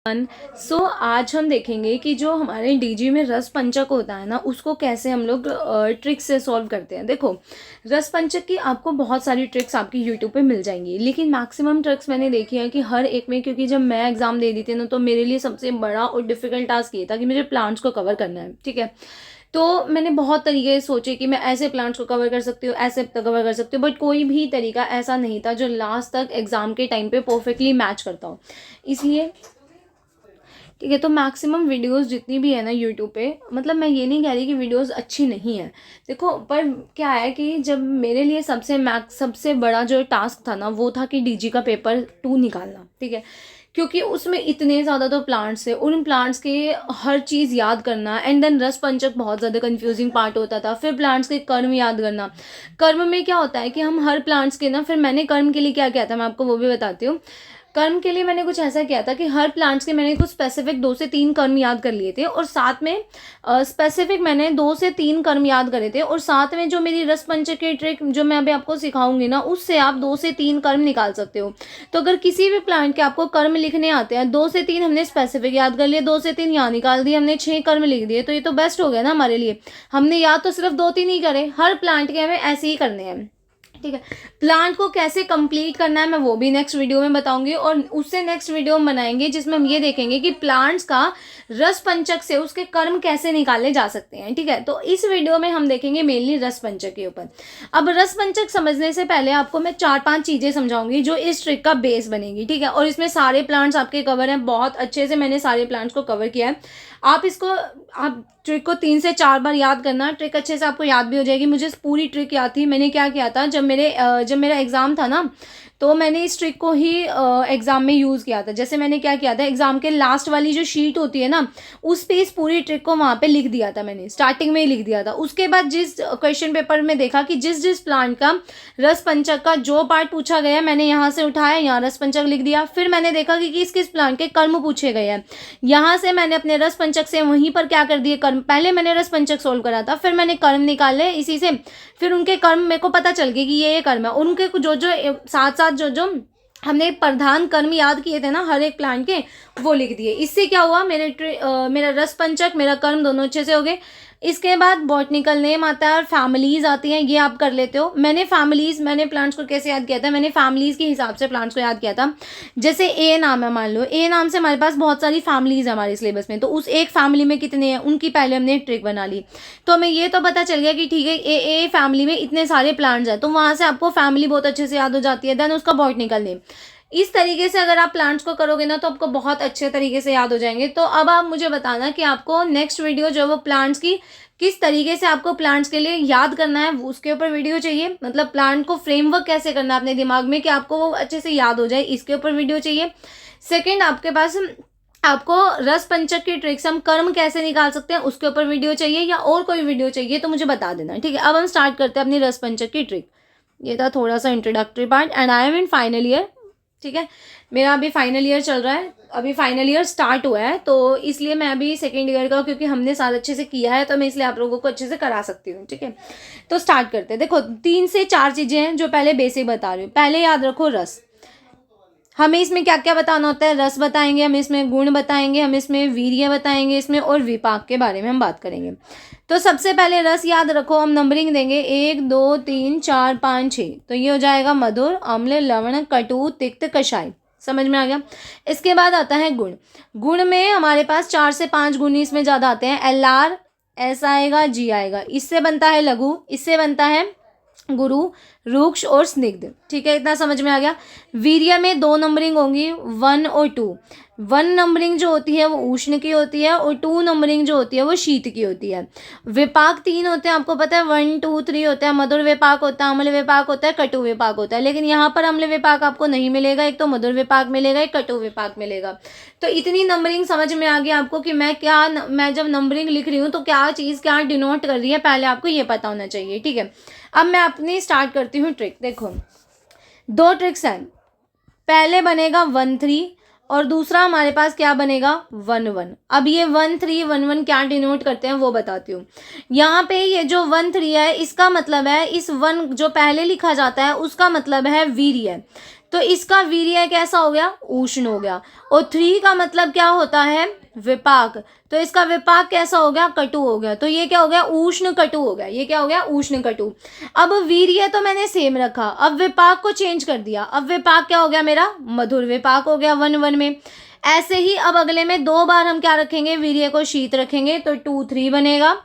सो आज हम देखेंगे कि जो हमारे डीजी में रस पंचक होता है ना, उसको कैसे हम लोग ट्रिक्स से सॉल्व करते हैं। देखो, रस पंचक की आपको बहुत सारी ट्रिक्स आपकी यूट्यूब पे मिल जाएंगी, लेकिन मैक्सिमम ट्रिक्स मैंने देखी है कि हर एक में, क्योंकि जब मैं एग्जाम दे दी थी ना, तो मेरे लिए सबसे बड़ा और डिफिकल्ट टास्क ये था कि मुझे प्लांट्स को कवर करना है। ठीक है, तो मैंने बहुत तरीके सोचे कि मैं ऐसे प्लांट्स को कवर कर सकती हूँ, ऐसे कवर कर सकती हूँ, बट कोई भी तरीका ऐसा नहीं था जो लास्ट तक एग्जाम के टाइम पे परफेक्टली मैच करता हो। इसलिए ठीक है, तो मैक्सिमम वीडियोस जितनी भी है ना यूट्यूब पे, मतलब मैं ये नहीं कह रही कि वीडियोस अच्छी नहीं है। देखो, पर क्या है कि जब मेरे लिए सबसे बड़ा जो टास्क था ना, वो था कि डीजी का पेपर 2 निकालना। ठीक है, क्योंकि उसमें इतने ज़्यादा तो प्लांट्स है, उन प्लांट्स के हर चीज़ याद करना, एंड देन रस पंचक बहुत ज़्यादा कंफ्यूजिंग पार्ट होता था। फिर प्लांट्स के कर्म याद करना। कर्म में क्या होता है कि हम हर प्लांट्स के ना, फिर मैंने कर्म के लिए क्या किया था मैं आपको वो भी बताती हूँ। कर्म के लिए मैंने कुछ ऐसा किया था कि हर प्लांट्स के मैंने कुछ स्पेसिफिक 2 से 3 कर्म याद कर लिए थे, और साथ में स्पेसिफिक मैंने 2 से 3 कर्म याद करे थे, और साथ में जो मेरी रस पंचक की ट्रिक जो मैं अभी आपको सिखाऊंगी ना, उससे आप 2 से 3 कर्म निकाल सकते हो। तो अगर किसी भी प्लांट के आपको कर्म लिखने आते हैं, 2 से 3 हमने स्पेसिफिक याद कर लिए, 2 से 3 यहाँ निकाल दिए, हमने 6 कर्म लिख दिए, तो ये तो बेस्ट हो गया ना हमारे लिए। हमने याद तो सिर्फ 2-3 ही करे, हर प्लांट के हमें ऐसे ही करने हैं। ठीक है, प्लांट को कैसे कंप्लीट करना है मैं वो भी नेक्स्ट वीडियो में बताऊंगी, और उससे नेक्स्ट वीडियो हम बनाएंगे जिसमें हम ये देखेंगे कि प्लांट्स का रस पंचक से उसके कर्म कैसे निकाले जा सकते हैं। ठीक है, तो इस वीडियो में हम देखेंगे मेनली रस पंचक के ऊपर। अब रस पंचक समझने से पहले आपको मैं 4-5 चीजें समझाऊंगी जो इस ट्रिक का बेस बनेगी। ठीक है, और इसमें सारे प्लांट्स आपके कवर हैं, बहुत अच्छे से मैंने सारे प्लांट्स को कवर किया है। आप ट्रिक को 3 से 4 बार याद करना, ट्रिक अच्छे से आपको याद भी हो जाएगी। मुझे पूरी ट्रिक याद थी। मैंने क्या किया था, जब मेरा एग्जाम था ना, तो मैंने इस ट्रिक को ही एग्जाम में यूज़ किया था। जैसे मैंने क्या किया था, एग्जाम के लास्ट वाली जो शीट होती है ना, उस पे इस पूरी ट्रिक को वहाँ पे लिख दिया था, मैंने स्टार्टिंग में ही लिख दिया था। उसके बाद जिस क्वेश्चन पेपर में देखा कि जिस जिस प्लांट का रस पंचक का जो पार्ट पूछा गया, मैंने यहाँ से उठाया, यहाँ रस पंचक लिख दिया। फिर मैंने देखा कि किस किस प्लांट के कर्म पूछे गए हैं, यहाँ से मैंने अपने रस पंचक से वहीं पर क्या कर दिए, कर्म। पहले मैंने रस पंचक सोल्व करा था, फिर मैंने कर्म निकाले इसी से, फिर उनके कर्म मेरे को पता चल गया कि ये कर्म है। उनके जो जो साथ साथ जो जो हमने प्रधान कर्म याद किए थे ना हर एक प्लांट के, वो लिख दिए। इससे क्या हुआ, मेरा रस पंचक, मेरा कर्म दोनों अच्छे से हो गए। इसके बाद बॉटनिकल नेम आता है और फैमिलीज आती हैं, ये आप कर लेते हो। मैंने प्लांट्स को कैसे याद किया था, मैंने फैमिलीज के हिसाब से प्लांट्स को याद किया था। जैसे ए नाम है, मान लो ए नाम से हमारे पास बहुत सारी फैमिलीज है हमारे सिलेबस में, तो उस एक फैमिली में कितने हैं उनकी पहले हमने ट्रिक बना ली। तो हमें ये तो पता चल गया कि ठीक है, ए फैमिली में इतने सारे प्लांट्स हैं, तो वहां से आपको फैमिली बहुत अच्छे से याद हो जाती है। देन उसका बॉटनिकल नेम। इस तरीके से अगर आप प्लांट्स को करोगे ना, तो आपको बहुत अच्छे तरीके से याद हो जाएंगे। तो अब आप मुझे बताना कि आपको नेक्स्ट वीडियो जो वो प्लांट्स की किस तरीके से आपको प्लांट्स के लिए याद करना है, उसके ऊपर वीडियो चाहिए। मतलब प्लांट को फ्रेमवर्क कैसे करना है अपने दिमाग में कि आपको वो अच्छे से याद हो जाए, इसके ऊपर वीडियो चाहिए। सेकेंड, आपके पास आपको रस पंचक की ट्रिक्स, हम कर्म कैसे निकाल सकते हैं, उसके ऊपर वीडियो चाहिए, या और कोई वीडियो चाहिए तो मुझे बता देना। ठीक है, अब हम स्टार्ट करते हैं अपनी रस पंचक की ट्रिक। ये था थोड़ा सा introductory part, and I am in final year. ठीक है, मेरा अभी फाइनल ईयर चल रहा है, अभी फाइनल ईयर स्टार्ट हुआ है, तो इसलिए मैं अभी सेकेंड ईयर का, क्योंकि हमने साल अच्छे से किया है, तो मैं इसलिए आप लोगों को अच्छे से करा सकती हूँ। ठीक है, तो स्टार्ट करते हैं। देखो, 3 से 4 चीज़ें हैं जो पहले बेसिक बता रही हूँ। पहले याद रखो रस। हमें इसमें क्या क्या बताना होता है, रस बताएंगे, हम इसमें गुण बताएंगे, हम इसमें वीर्य बताएंगे इसमें, और विपाक के बारे में हम बात करेंगे। तो सबसे पहले रस याद रखो, हम नंबरिंग देंगे 1 2 3 4 5 6, तो ये हो जाएगा मधुर, अम्ल, लवण, कटु, तिक्त, कषाय। समझ में आ गया। इसके बाद आता है गुण। गुण में हमारे पास 4 से 5 गुण इसमें ज़्यादा आते हैं। LR, S आएगा, G आएगा। इससे बनता है लघु, इससे बनता है गुरु, रुक्ष और स्निग्ध। ठीक है, इतना समझ में आ गया। वीर्य में 2 नंबरिंग होंगी, 1 और 2। 1 नंबरिंग जो होती है वो उष्ण की होती है, और 2 नंबरिंग जो होती है वो शीत की होती है। विपाक 3 होते हैं, आपको पता है, 1 2 3 होता है। मधुर विपाक होता है, अम्ल विपाक होता है, कटु विपाक होता है। लेकिन यहाँ पर अम्ल विपाक आपको नहीं मिलेगा, एक तो मधुर विपाक मिलेगा, एक कटु विपाक मिलेगा। तो इतनी नंबरिंग समझ में आ गई आपको कि मैं जब नंबरिंग लिख रही हूँ तो क्या चीज़ क्या डिनोट कर रही है, पहले आपको ये पता होना चाहिए। ठीक है, अब मैं अपनी स्टार्ट करती हूँ ट्रिक। देखो, 2 ट्रिक्स हैं। पहले बनेगा 1 3, और दूसरा हमारे पास क्या बनेगा, 1 1। अब ये 1 3 1 1 क्या डिनोट करते हैं वो बताती हूँ। यहाँ पे ये जो 1 3 है, इसका मतलब है, इस 1 जो पहले लिखा जाता है उसका मतलब है वीर्य। तो इसका वीर्य कैसा हो गया, उष्ण हो गया। और 3 का मतलब क्या होता है, विपाक, तो इसका विपाक कैसा हो गया, कटु हो गया। तो ये क्या हो गया, उष्ण कटु हो गया, ये क्या हो गया, उष्ण कटु। अब वीर्य तो मैंने सेम रखा, अब विपाक को चेंज कर दिया, अब विपाक क्या हो गया मेरा, मधुर विपाक हो गया 1 1 में। ऐसे ही अब अगले में 2 बार हम क्या रखेंगे, वीर्य को शीत रखेंगे, तो 2 3 बनेगा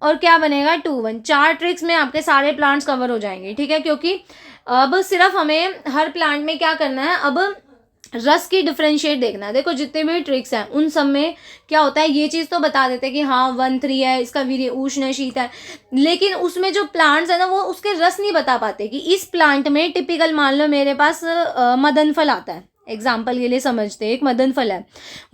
और क्या बनेगा 2 1। 4 ट्रिक्स में आपके सारे प्लांट्स कवर हो जाएंगे, ठीक है। क्योंकि अब सिर्फ हमें हर प्लांट में क्या करना है, अब रस की डिफरेंशिएट देखना है। देखो जितने भी ट्रिक्स हैं उन सब में क्या होता है, ये चीज़ तो बता देते हैं कि हाँ 1 3 है, इसका वीर्य उष्ण है, शीत है, लेकिन उसमें जो प्लांट्स है ना वो उसके रस नहीं बता पाते कि इस प्लांट में टिपिकल मान लो मेरे पास मदन फल आता है, एग्जाम्पल के लिए समझते हैं, एक मदन फल है,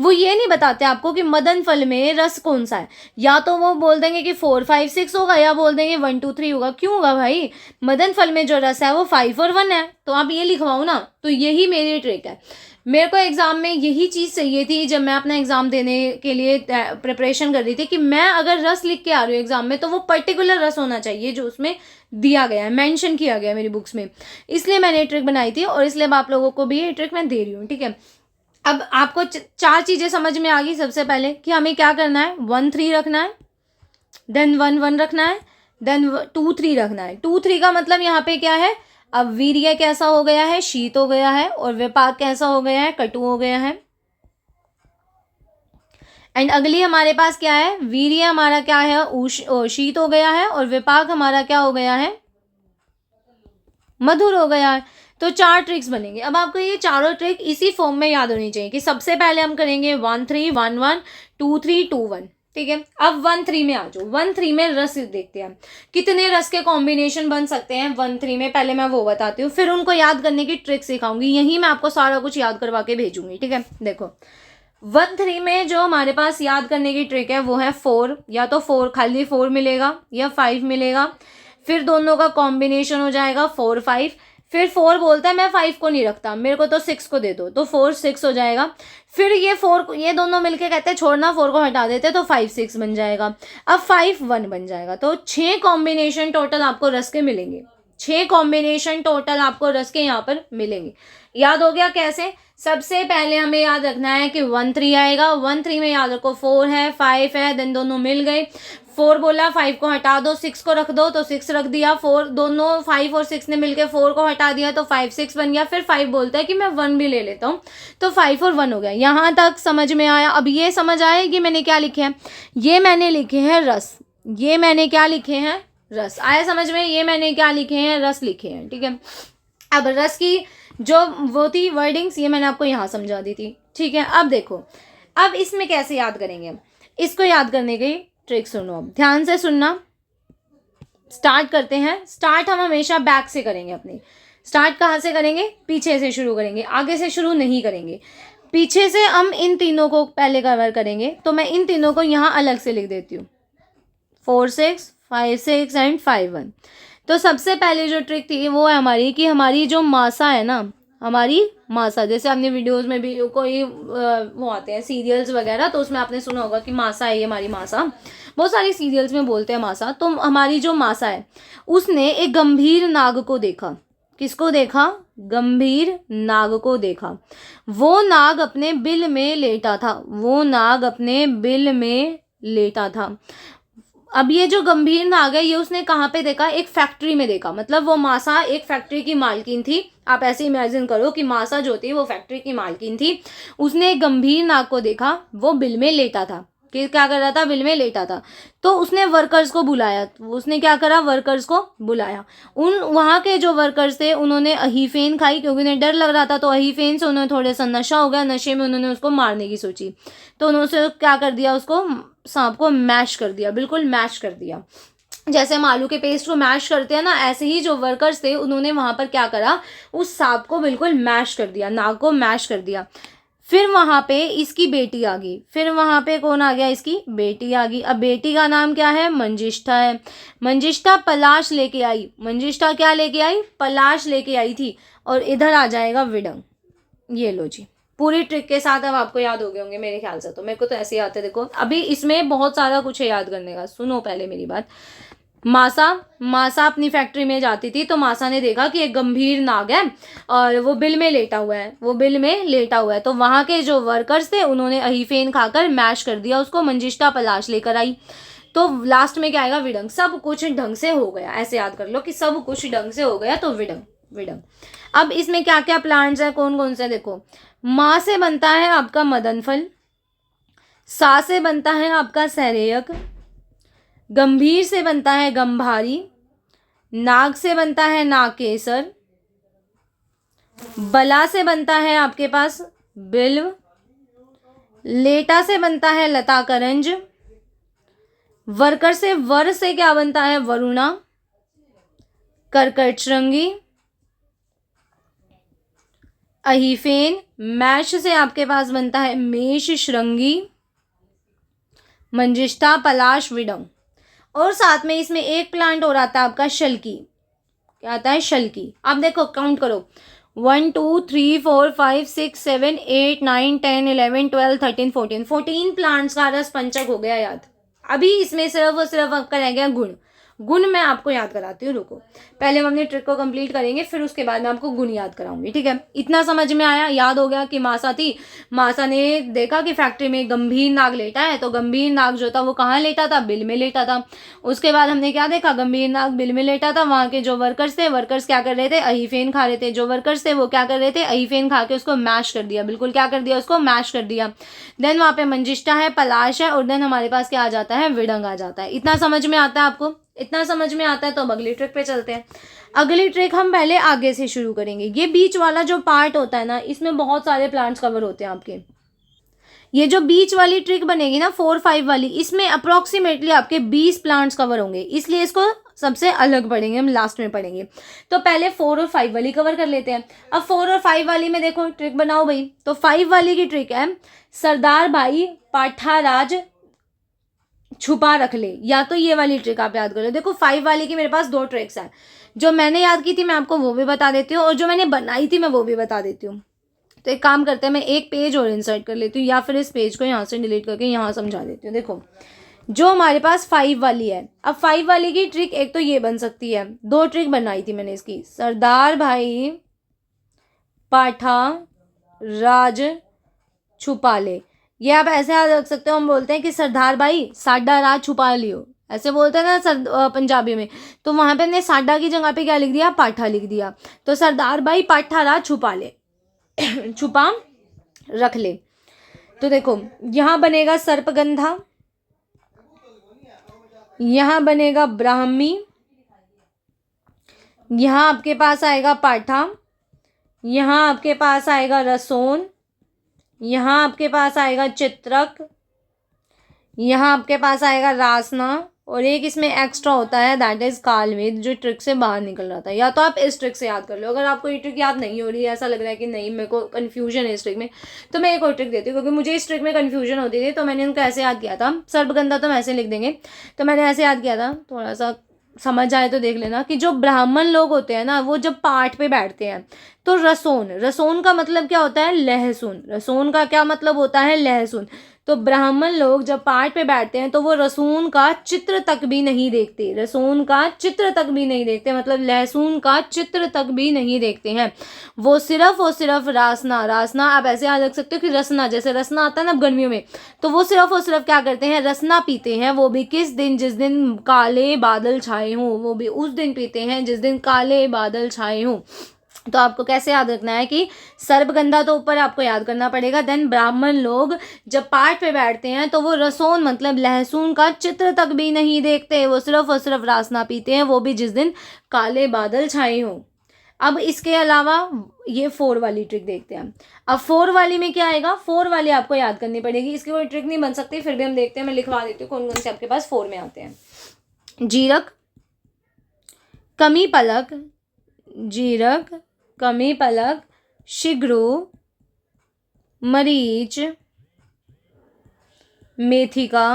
वो ये नहीं बताते आपको कि मदन फल में रस कौन सा है। या तो वो बोल देंगे कि 4 5 6 होगा, या बोल देंगे 1 2 3 होगा। क्यों होगा भाई, मदन फल में जो रस है वो 5 और 1 है, तो आप ये लिखवाओ ना। तो यही मेरी ट्रिक है। मेरे को एग्जाम में यही चीज़ चाहिए थी जब मैं अपना एग्जाम देने के लिए प्रिपरेशन कर रही थी, कि मैं अगर रस लिख के आ रही हूँ एग्जाम में तो वो पर्टिकुलर रस होना चाहिए जो उसमें दिया गया है, मेंशन किया गया है मेरी बुक्स में। इसलिए मैंने ये ट्रिक बनाई थी और इसलिए अब आप लोगों को भी ये ट्रिक मैं दे रही हूँ, ठीक है। अब आपको 4 चीज़ें समझ में आ गई। सबसे पहले कि हमें क्या करना है, 1 3 रखना है, देन 1 1 रखना है, देन 2 3 रखना है। 2 3 का मतलब यहाँ पे क्या है, अब वीर्य कैसा हो गया है, शीत हो गया है, और विपाक कैसा हो गया है, कटु हो गया है। एंड अगली हमारे पास क्या है, वीर्य हमारा क्या है, शीत हो गया है, और विपाक हमारा क्या हो गया है, मधुर हो गया है। तो 4 ट्रिक्स बनेंगे। अब आपको ये चारों ट्रिक इसी फॉर्म में याद होनी चाहिए कि सबसे पहले हम करेंगे 1 3 1 1 2 3 2 1, ठीक है। अब 1 3 में आ जाओ। 1 3 में रस देखते हैं कितने रस के कॉम्बिनेशन बन सकते हैं 1 3 में, पहले मैं वो बताती हूँ, फिर उनको याद करने की ट्रिक सिखाऊंगी। यही मैं आपको सारा कुछ याद करवा के भेजूंगी, ठीक है। देखो 1 3 में जो हमारे पास याद करने की ट्रिक है वो है 4, या तो 4 खाली 4 मिलेगा या 5 मिलेगा, फिर दोनों का कॉम्बिनेशन हो जाएगा 4 5, फिर 4 बोलता है मैं 5 को नहीं रखता, मेरे को तो 6 को दे दो, तो 4 6 हो जाएगा। फिर ये 4 ये दोनों मिलके कहते हैं छोड़ना, 4 को हटा देते तो 5 6 बन जाएगा। अब 5 1 बन जाएगा। तो 6 कॉम्बिनेशन टोटल आपको रस के मिलेंगे, 6 कॉम्बिनेशन टोटल आपको रस के यहाँ पर मिलेंगे। याद हो गया कैसे, सबसे पहले हमें याद रखना है कि 1 3 आएगा। 1 3 में याद रखो 4 है 5 है, देन दोनों मिल गए, 4 बोला 5 को हटा दो, 6 को रख दो, तो 6 रख दिया। 4 दोनों 5 और 6 ने मिलकर 4 को हटा दिया तो 5 6 बन गया। फिर 5 बोलता है कि मैं 1 भी ले लेता हूँ, तो 5 और 1 हो गया। यहाँ तक समझ में आया। अब ये समझ आया कि मैंने क्या लिखे हैं, ये मैंने लिखे हैं रस, ये मैंने क्या लिखे हैं, रस। आया समझ में, ये मैंने क्या लिखे हैं, रस लिखे हैं, ठीक है। अब रस की जो वो थी वर्डिंग्स, ये मैंने आपको यहाँ समझा दी थी, ठीक है। अब देखो अब इसमें कैसे याद करेंगे, इसको याद करने की ट्रिक सुनो, अब ध्यान से सुनना। स्टार्ट करते हैं। स्टार्ट हम हमेशा बैक से करेंगे अपनी। स्टार्ट कहाँ से करेंगे, पीछे से शुरू करेंगे, आगे से शुरू नहीं करेंगे। पीछे से हम इन तीनों को पहले कवर करेंगे, तो मैं इन तीनों को यहाँ अलग से लिख देती हूँ, 4 6 5 6 एंड 5 1। तो सबसे पहले जो ट्रिक थी वो है हमारी कि हमारी जो मासा है ना, हमारी मासा, जैसे आपने वीडियोस में भी कोई वो आते हैं सीरियल्स वगैरह, तो उसमें आपने सुना होगा कि मासा है, ये हमारी मासा, बहुत सारी सीरियल्स में बोलते हैं मासा। तो हमारी जो मासा है उसने एक गंभीर नाग को देखा। किसको देखा, गंभीर नाग को देखा। वो नाग अपने बिल में लेटा था, वो नाग अपने बिल में लेटा था। अब ये जो गंभीर नाग है ये उसने कहाँ पे देखा, एक फैक्ट्री में देखा। मतलब वो मासा एक फैक्ट्री की मालकिन थी। आप ऐसे इमेजिन करो कि मासा जो थी वो फैक्ट्री की मालकिन थी। उसने एक गंभीर नाग को देखा, वो बिल में लेटा था। कि क्या कर रहा था, बिल में लेटा था। तो उसने वर्कर्स को बुलाया, उसने क्या करा, वर्कर्स को बुलाया। उन वहाँ के जो वर्कर्स थे उन्होंने अहीफेन खाई, क्योंकि उन्हें डर लग रहा था। तो अहीफेन से उन्हें थोड़ा सा नशा हो गया, नशे में उन्होंने उसको मारने की सोची। तो उन्होंने क्या कर दिया, उसको सांप को मैश कर दिया, बिल्कुल मैश कर दिया। जैसे हम आलू के पेस्ट को मैश करते हैं ना, ऐसे ही जो वर्कर्स थे उन्होंने वहाँ पर क्या करा, उस सांप को बिल्कुल मैश कर दिया, नाग को मैश कर दिया। फिर वहाँ पे इसकी बेटी आ गई। फिर वहाँ पे कौन आ गया, इसकी बेटी आ गई। अब बेटी का नाम क्या है, मंजिष्ठा है। मंजिष्ठा पलाश लेके आई। मंजिष्ठा क्या लेके आई, पलाश लेके आई थी। और इधर आ जाएगा विडंग। ये लो जी, पूरी ट्रिक के साथ अब आपको याद हो गए होंगे मेरे ख्याल से। तो मेरे को तो ऐसे ही आते, देखो अभी इसमें बहुत सारा कुछ है याद करने का। सुनो पहले मेरी बात। मासा मासा अपनी फैक्ट्री में जाती थी, तो मासा ने देखा कि एक गंभीर नाग है और वो बिल में लेटा हुआ है, तो वहाँ के जो वर्कर्स थे उन्होंने अहीफेन खाकर मैश कर दिया उसको। मंजिष्ठा पलाश लेकर आई। तो लास्ट में क्या आएगा? विडंग। सब कुछ ढंग से हो गया, ऐसे याद कर लो कि सब कुछ ढंग से हो गया, तो विडंग विडंग। अब इसमें क्या क्या प्लांट्स है, कौन कौन से? देखो, माँ से बनता है आपका मदन फल, सा से बनता है आपका सहरेयक, गंभीर से बनता है गंभारी, नाग से बनता है नागकेसर, बला से बनता है आपके पास बिल्व, लेटा से बनता है लता करंज, वर्कर से वर से क्या बनता है? वरुणा, कर्कट श्रृंगी, अहीफेन, मैश से आपके पास बनता है मेष श्रृंगी, मंजिष्ठा पलाश विडंग। और साथ में इसमें एक प्लांट और आता है आपका शल्की। क्या आता है? शल्की। आप देखो, काउंट करो, 1 2 3 4 5 6 7 8 9 10 11 12 13 14 प्लांट्स का रस पंचक हो गया याद। अभी इसमें सिर्फ और सिर्फ आपका रह गया गुण। गुण मैं आपको याद कराती हूँ, रुको। पहले हम अपनी ट्रिक को कंप्लीट करेंगे, फिर उसके बाद मैं आपको गुण याद कराऊंगी, ठीक है? इतना समझ में आया, याद हो गया कि मासा थी, मासा ने देखा कि फैक्ट्री में गंभीर नाग लेटा है, तो गंभीर नाग जो था वो कहाँ लेटा था? बिल में लेटा था। उसके बाद हमने क्या देखा? गंभीर नाग बिल में लेटा था। वहाँ के जो वर्कर्स थे, वर्कर्स क्या कर रहे थे? अहीफेन खा रहे थे। जो वर्कर्स थे वो क्या कर रहे थे? अहीफेन खा के उसको मैश कर दिया। बिल्कुल क्या कर दिया? उसको मैश कर दिया। देन वहाँ पे मंजिष्ठा है, पलाश है, और देन हमारे पास क्या आ जाता है? विडंग आ जाता है। इतना समझ में आता है आपको? इतना समझ में आता है तो अब अगली ट्रिक पे चलते हैं। अगली ट्रिक हम पहले आगे से शुरू करेंगे। ये बीच वाला जो पार्ट होता है ना, इसमें बहुत सारे प्लांट्स कवर होते हैं आपके। ये जो बीच वाली ट्रिक बनेगी ना 4 5 वाली, इसमें अप्रोक्सीमेटली आपके 20 प्लांट्स कवर होंगे, इसलिए इसको सबसे अलग पढ़ेंगे, हम लास्ट में पढ़ेंगे। तो पहले 4 और 5 वाली कवर कर लेते हैं। अब 4 और 5 वाली में देखो, ट्रिक बनाओ भाई। तो 5 वाली की ट्रिक है, सरदार भाई पाठा राज छुपा रख ले। या तो ये वाली ट्रिक आप याद कर लो। देखो 5 वाली की मेरे पास 2 ट्रिक्स हैं, जो मैंने याद की थी मैं आपको वो भी बता देती हूँ, और जो मैंने बनाई थी मैं वो भी बता देती हूँ। तो एक काम करते हैं, मैं एक पेज और इंसर्ट कर लेती हूँ, या फिर इस पेज को यहाँ से डिलीट करके यहाँ समझा देती हूँ। देखो, जो हमारे पास 5 वाली है, अब 5 वाली की ट्रिक एक तो ये बन सकती है, 2 ट्रिक बनाई थी मैंने इसकी। सरदार भाई पाठा राज छुपा ले। ये आप ऐसे याद रख सकते हो, हम बोलते हैं कि सरदार भाई साडा राज छुपा लियो, ऐसे बोलते हैं ना पंजाबी में। तो वहां पे हमने साडा की जगह पे क्या लिख दिया? पाठा लिख दिया। तो सरदार भाई पाठा राज छुपा ले छुपा रख ले। तो देखो, यहां बनेगा सर्पगंधा, यहां बनेगा ब्राह्मी, यहां आपके पास आएगा पाठा, यहां आपके पास आएगा रसोन, यहाँ आपके पास आएगा चित्रक, यहाँ आपके पास आएगा रासना, और एक इसमें एक्स्ट्रा होता है, दैट इज कालवेद, जो ट्रिक से बाहर निकल रहा था। या तो आप इस ट्रिक से याद कर लो। अगर आपको ये ट्रिक याद नहीं हो रही है, ऐसा लग रहा है कि नहीं मेरे को कन्फ्यूजन है इस ट्रिक में, तो मैं एक और ट्रिक देती हूँ, क्योंकि मुझे इस ट्रिक में कन्फ्यूजन होती थी। तो मैंने उनको ऐसे याद किया था, सर्पगंधा तो हम ऐसे लिख देंगे, तो मैंने ऐसे याद किया था, थोड़ा सा समझ आए तो देख लेना, कि जो ब्राह्मण लोग होते हैं ना, वो जब पाठ पे बैठते हैं तो रसोन, रसोन का मतलब क्या होता है? लहसुन। रसोन का क्या मतलब होता है? लहसुन। तो ब्राह्मण लोग जब पाठ पे बैठते हैं तो वो रसून का चित्र तक भी नहीं देखते, रसून का चित्र तक भी नहीं देखते, मतलब लहसुन का चित्र तक भी नहीं देखते हैं। वो सिर्फ और सिर्फ रासना, रासना आप ऐसे याद रख सकते हो कि रसना, जैसे रसना आता है ना गर्मियों में, तो वो सिर्फ और सिर्फ क्या करते हैं? रसना पीते हैं। वो भी किस दिन? जिस दिन काले बादल छाए हों, वो भी उस दिन पीते हैं जिस दिन काले बादल छाए हों। तो आपको कैसे याद रखना है कि सर्पगंधा तो ऊपर आपको याद करना पड़ेगा। देन ब्राह्मण लोग जब पाठ पे बैठते हैं तो वो रसोन मतलब लहसुन का चित्र तक भी नहीं देखते, वो सिर्फ और सिर्फ रासना पीते हैं, वो भी जिस दिन काले बादल छाए हों। अब इसके अलावा ये 4 वाली ट्रिक देखते हैं। अब 4 वाली में क्या आएगा? 4 वाली आपको याद करनी पड़ेगी, इसकी कोई ट्रिक नहीं बन सकती, फिर भी हम देखते हैं, मैं लिखवा देती हूँ कौन कौन से आपके पास 4 में आते हैं। जीरक, कमी पलक, जीरक, कमी पलक, शिग्रू, मरीच, मेथिका,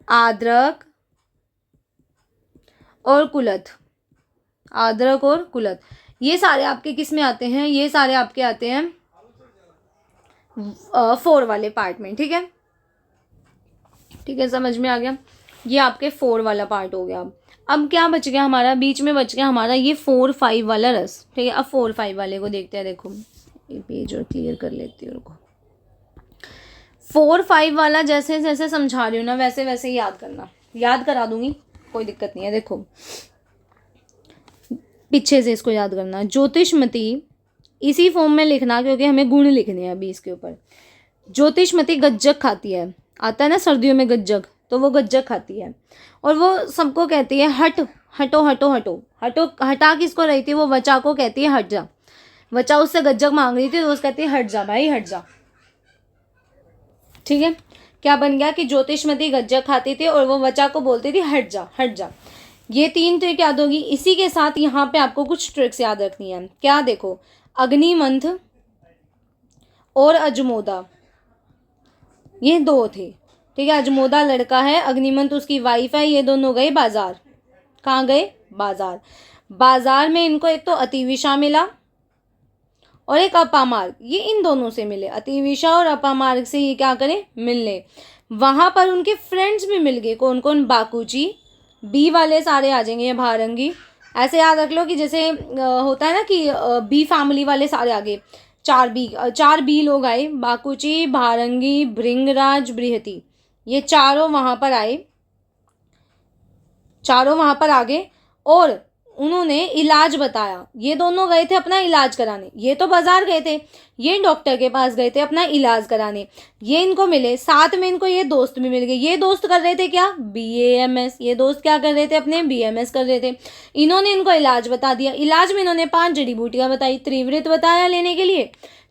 अदरक और कुलथ। अदरक और कुलथ, ये सारे आपके किस में आते हैं? ये सारे आपके आते हैं 4 वाले पार्ट में। ठीक है, ठीक है, समझ में आ गया। ये आपके 4 वाला पार्ट हो गया। अब क्या बच गया हमारा, बीच में बच गया हमारा ये 4-5 वाला रस, ठीक है। अब 4-5 वाले को देखते हैं। देखो ये पेज और क्लियर कर लेती हूँ उनको। 4-5 वाला जैसे जैसे समझा रही हूँ ना वैसे वैसे ही याद करना, याद करा दूंगी, कोई दिक्कत नहीं है। देखो पीछे से इसको याद करना। ज्योतिषमती इसी फॉर्म में लिखना क्योंकि हमें गुण लिखने हैं अभी इसके ऊपर। ज्योतिषमती गज्जक खाती है, आता है ना सर्दियों में गज्जक, तो वो गज्जक खाती है और वो सबको कहती है हट, हटो हटो हटो हटो। हटा किसको रही थी, वो वचा को कहती है हट जा। वचा उससे गज्जक मांग रही थी तो उसको कहती है हट जा भाई हट जा, ठीक है। क्या बन गया कि ज्योतिषमती गज्जक खाती थी और वो वचा को बोलती थी हट जा हट जा। ये 3 ट्रिक याद होगी। इसी के साथ यहाँ पे आपको कुछ ट्रिक्स याद रखनी है। क्या, देखो अग्निमंथ और अजमोदा ये 2 थे, ठीक है। अजमोदा लड़का है, अग्निमंथ उसकी वाइफ है। ये दोनों गए बाजार। कहाँ गए, बाजार। बाजार में इनको एक तो अतिविषा मिला और एक अपामार्ग, ये इन दोनों से मिले। अतिविषा और अपामार्ग से ये क्या करें, मिलने। वहां पर उनके फ्रेंड्स भी मिल गए। कौन कौन, बाकूची, बी वाले सारे आ जाएंगे, ये भारंगी। ऐसे याद रख लो कि जैसे होता है ना कि बी फैमिली वाले सारे आ गए। 4 बी लोग आए, बाकूची, भारंगी, भृंगराज, बृहति, ये चारों वहां पर आए, चारों वहां पर आ गए और उन्होंने इलाज बताया। ये दोनों गए थे अपना इलाज कराने, ये तो बाजार गए थे, ये डॉक्टर के पास गए थे अपना इलाज कराने। ये इनको मिले, साथ में इनको ये दोस्त भी मिल गए। ये दोस्त कर रहे थे क्या, BAMS। ये दोस्त क्या कर रहे थे, अपने BMS कर रहे थे। इन्होंने इनको इलाज बता दिया। इलाज में इन्होंने 5 जड़ी बूटियां बताई। त्रिवृत बताया लेने के लिए,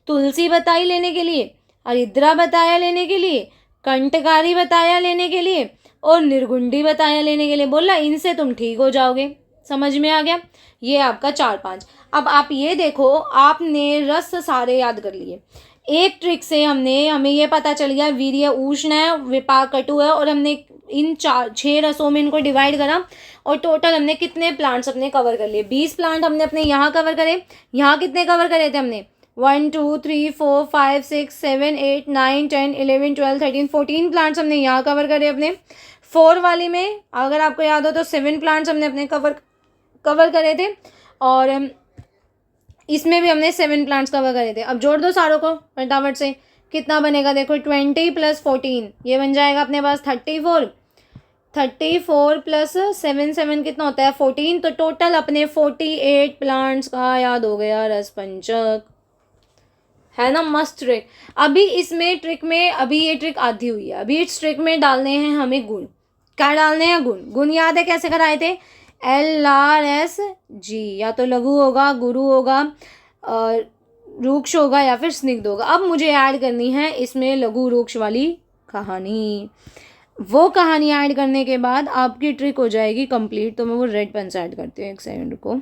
तुलसी बताई लेने के लिए, हरिद्रा बताया लेने के लिए, कंटकारी बताया लेने के लिए और निर्गुंडी बताया लेने के लिए। बोला इनसे तुम ठीक हो जाओगे। समझ में आ गया। ये आपका 4-5। अब आप ये देखो, आपने रस सारे याद कर लिए। एक ट्रिक से हमें ये पता चल गया वीर्य उष्ण है, विपाक कटु है, और हमने इन 6 रसों में इनको डिवाइड करा और टोटल हमने कितने प्लांट्स अपने कवर कर लिए, 20 प्लांट हमने अपने यहाँ कवर करे। यहाँ कितने कवर करे थे हमने, 1 2 3 4 5 6 7 8 9 10 11 12 13 14 प्लांट्स हमने यहाँ कवर करे अपने। 4 वाली में अगर आपको याद हो तो 7 प्लांट्स हमने अपने कवर करे थे और इसमें भी हमने 7 प्लांट्स कवर करे थे। अब जोड़ दो सारों को फटाफट से, कितना बनेगा देखो, 20 + 14 ये बन जाएगा अपने पास 34। 34 + 7 7 कितना होता है, 14। तो टोटल अपने 48 प्लांट्स का याद हो गया रस पंचक, है ना। मस्त ट्रिक। अभी इसमें ट्रिक में अभी ये ट्रिक आधी हुई है। अभी इस ट्रिक में डालने हैं हमें गुण। क्या डालने हैं, गुण। गुण याद है कैसे कराए थे, LRSG, या तो लघु होगा, गुरु होगा, रुक्ष होगा या फिर स्निग्ध होगा। अब मुझे ऐड करनी है इसमें लघु रुक्ष वाली कहानी। वो कहानी ऐड करने के बाद आपकी ट्रिक हो जाएगी कंप्लीट। तो मैं वो रेड पेन से ऐड करती हूँ, 1 सेकंड को।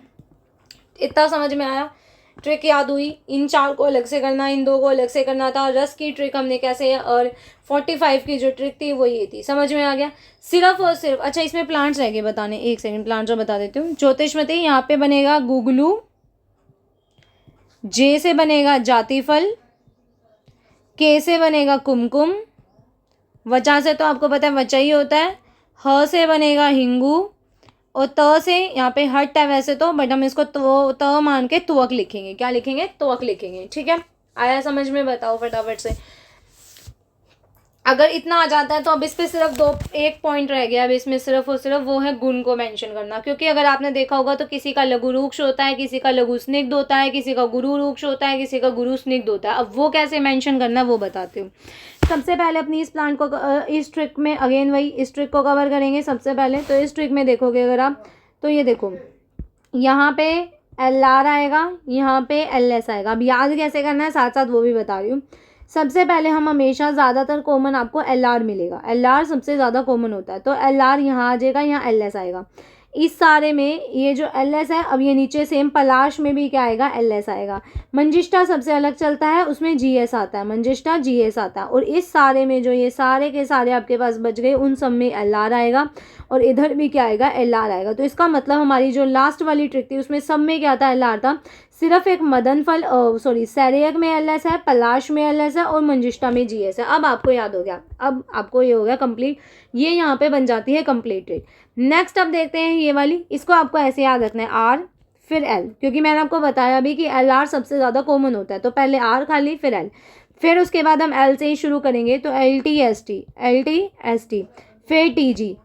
इतना समझ में आया, ट्रिक याद हुई। इन 4 को अलग से करना, इन 2 को अलग से करना था। रस की ट्रिक हमने कैसे, और 45 की जो ट्रिक थी वो ये थी। समझ में आ गया। सिर्फ और सिर्फ, अच्छा इसमें प्लांट्स रह गए बताने, 1 सेकंड प्लांट्स बता देती हूँ। ज्योतिषमती, यहाँ पे बनेगा गुगलू, जे से बनेगा जातिफल, के से बनेगा कुमकुम, वचा से तो आपको पता है वचा ही होता है, ह से बनेगा हिंगू और त से यहाँ पे हट है वैसे तो, बट हम इसको त मान के तुवक लिखेंगे। क्या लिखेंगे, तुवक लिखेंगे, ठीक है। आया समझ में, बताओ फटाफट से। अगर इतना आ जाता है तो अब इस पे सिर्फ 1 पॉइंट रह गया। अब इसमें सिर्फ और सिर्फ वो है गुण को मेंशन करना, क्योंकि अगर आपने देखा होगा तो किसी का लघु रुक्ष होता है, किसी का लघु स्निग्ध होता है, किसी का गुरु रुक्ष होता है, किसी का गुरु स्निग्ध होता है। अब वो कैसे मेंशन करना वो बताती हूँ। सबसे पहले अपनी इस प्लांट को, इस ट्रिक में अगेन वही इस ट्रिक को कवर करेंगे सबसे पहले। तो इस ट्रिक में देखोगे अगर आप, तो ये देखो यहाँ पे LR आएगा, यहाँ पे LS आएगा। अब याद कैसे करना है साथ साथ वो भी बता रही हूँ। सबसे पहले हम हमेशा ज़्यादातर कॉमन आपको LR मिलेगा, LR सबसे ज़्यादा कॉमन होता है। तो LR यहाँ आ जाएगा, यहाँ LS आएगा। इस सारे में ये जो LS है, अब ये नीचे सेम पलाश में भी क्या आएगा, LS आएगा। मंजिष्ठा सबसे अलग चलता है, उसमें GS आता है, मंजिष्ठा GS आता है। और इस सारे में जो ये सारे के सारे आपके पास बच गए, उन सब में LR आएगा और इधर भी क्या आएगा, LR आएगा। तो इसका मतलब हमारी जो लास्ट वाली ट्रिक थी उसमें सब में क्या था, LR था। सिर्फ एक मदन फल सैरियक में एलएस है, पलाश में एलएस है और मंजिष्ठा में जीएस है। अब आपको याद हो गया, अब आपको ये हो गया कंप्लीट, ये यहाँ पे बन जाती है कंप्लीट ट्रिक। नेक्स्ट अब देखते हैं ये वाली, इसको आपको ऐसे याद रखना है आर फिर एल, क्योंकि मैंने आपको बताया भी कि एल आर सबसे ज़्यादा कॉमन होता है, तो पहले आर खाली फिर एल, फिर उसके बाद हम एल से ही शुरू करेंगे, तो एल टी एस टी, फिर टी जी,